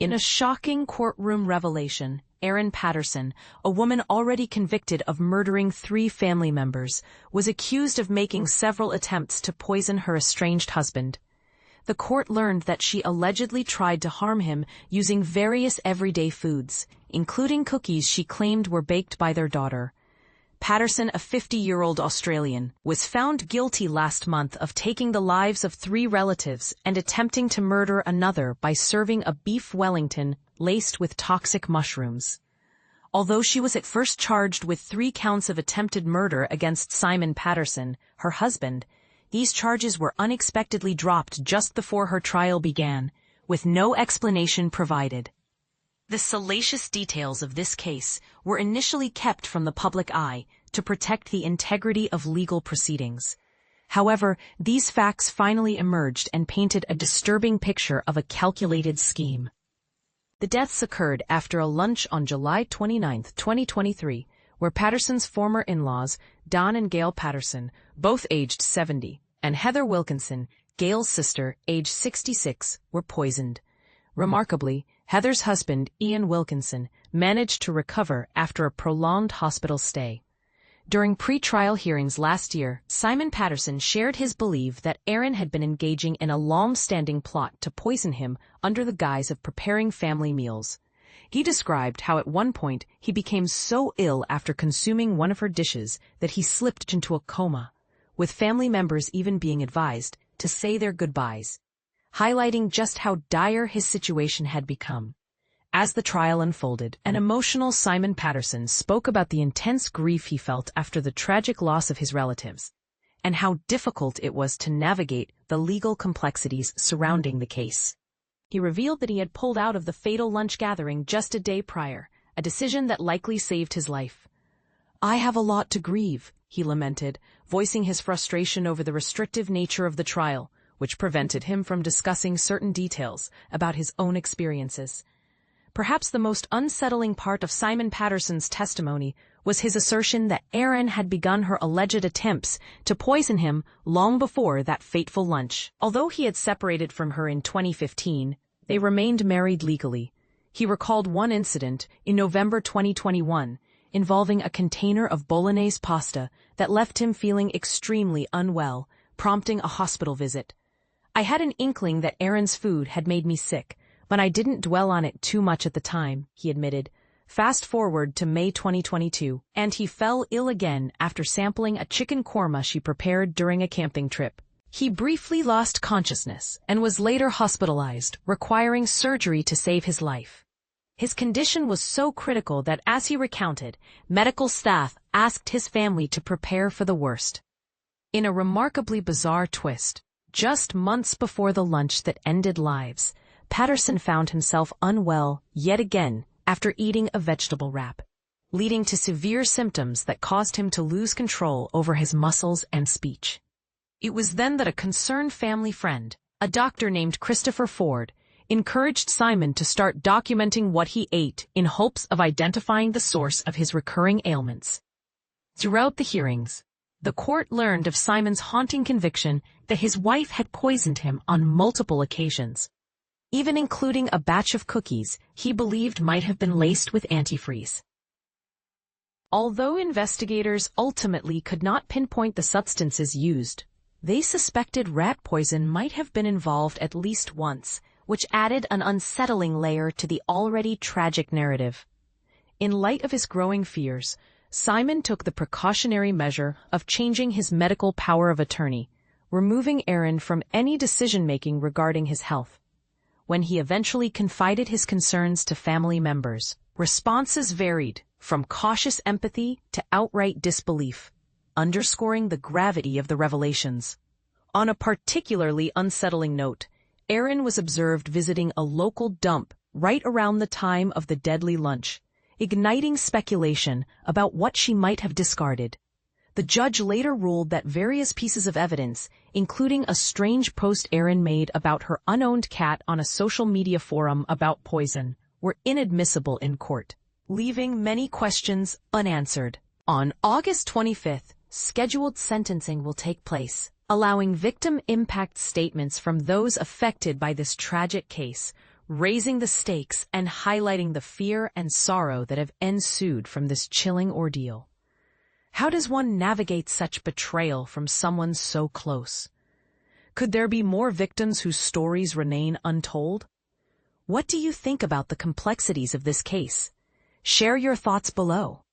In a shocking courtroom revelation, Erin Patterson, a woman already convicted of murdering 3 family members, was accused of making several attempts to poison her estranged husband. The court learned that she allegedly tried to harm him using various everyday foods, including cookies she claimed were baked by their daughter. Patterson, a 50-year-old Australian, was found guilty last month of taking the lives of 3 relatives and attempting to murder another by serving a beef Wellington laced with toxic mushrooms. Although she was at first charged with 3 counts of attempted murder against Simon Patterson, her husband, these charges were unexpectedly dropped just before her trial began, with no explanation provided. The salacious details of this case were initially kept from the public eye to protect the integrity of legal proceedings. However, these facts finally emerged and painted a disturbing picture of a calculated scheme. The deaths occurred after a lunch on July 29, 2023, where Patterson's former in-laws, Don and Gail Patterson, both aged 70, and Heather Wilkinson, Gail's sister, aged 66, were poisoned. Remarkably, Heather's husband, Ian Wilkinson, managed to recover after a prolonged hospital stay. During pre-trial hearings last year, Simon Patterson shared his belief that Erin had been engaging in a long-standing plot to poison him under the guise of preparing family meals. He described how at one point he became so ill after consuming one of her dishes that he slipped into a coma, with family members even being advised to say their goodbyes, highlighting just how dire his situation had become. As the trial unfolded, an emotional Simon Patterson spoke about the intense grief he felt after the tragic loss of his relatives, and how difficult it was to navigate the legal complexities surrounding the case. He revealed that he had pulled out of the fatal lunch gathering just a day prior, a decision that likely saved his life. "I have a lot to grieve," he lamented, voicing his frustration over the restrictive nature of the trial, which prevented him from discussing certain details about his own experiences. Perhaps the most unsettling part of Simon Patterson's testimony was his assertion that Erin had begun her alleged attempts to poison him long before that fateful lunch. Although he had separated from her in 2015, they remained married legally. He recalled one incident in November 2021 involving a container of Bolognese pasta that left him feeling extremely unwell, prompting a hospital visit. "I had an inkling that Erin's food had made me sick, but I didn't dwell on it too much at the time," he admitted. Fast forward to May 2022, and he fell ill again after sampling a chicken korma she prepared during a camping trip. He briefly lost consciousness and was later hospitalized, requiring surgery to save his life. His condition was so critical that, as he recounted, medical staff asked his family to prepare for the worst. In a remarkably bizarre twist, just months before the lunch that ended lives, Patterson found himself unwell yet again after eating a vegetable wrap, leading to severe symptoms that caused him to lose control over his muscles and speech. It was then that a concerned family friend, a doctor named Christopher Ford, encouraged Simon to start documenting what he ate in hopes of identifying the source of his recurring ailments. Throughout the hearings, the court learned of Simon's haunting conviction that his wife had poisoned him on multiple occasions, even including a batch of cookies he believed might have been laced with antifreeze. Although investigators ultimately could not pinpoint the substances used, they suspected rat poison might have been involved at least once, which added an unsettling layer to the already tragic narrative. In light of his growing fears, Simon took the precautionary measure of changing his medical power of attorney, removing Erin from any decision-making regarding his health. When he eventually confided his concerns to family members, responses varied from cautious empathy to outright disbelief, underscoring the gravity of the revelations. On a particularly unsettling note, Erin was observed visiting a local dump right around the time of the deadly lunch, igniting speculation about what she might have discarded. The judge later ruled that various pieces of evidence, including a strange post Erin made about her unowned cat on a social media forum about poison, were inadmissible in court, leaving many questions unanswered. On August 25th, scheduled sentencing will take place, allowing victim impact statements from those affected by this tragic case, raising the stakes and highlighting the fear and sorrow that have ensued from this chilling ordeal. How does one navigate such betrayal from someone so close? Could there be more victims whose stories remain untold? What do you think about the complexities of this case? Share your thoughts below.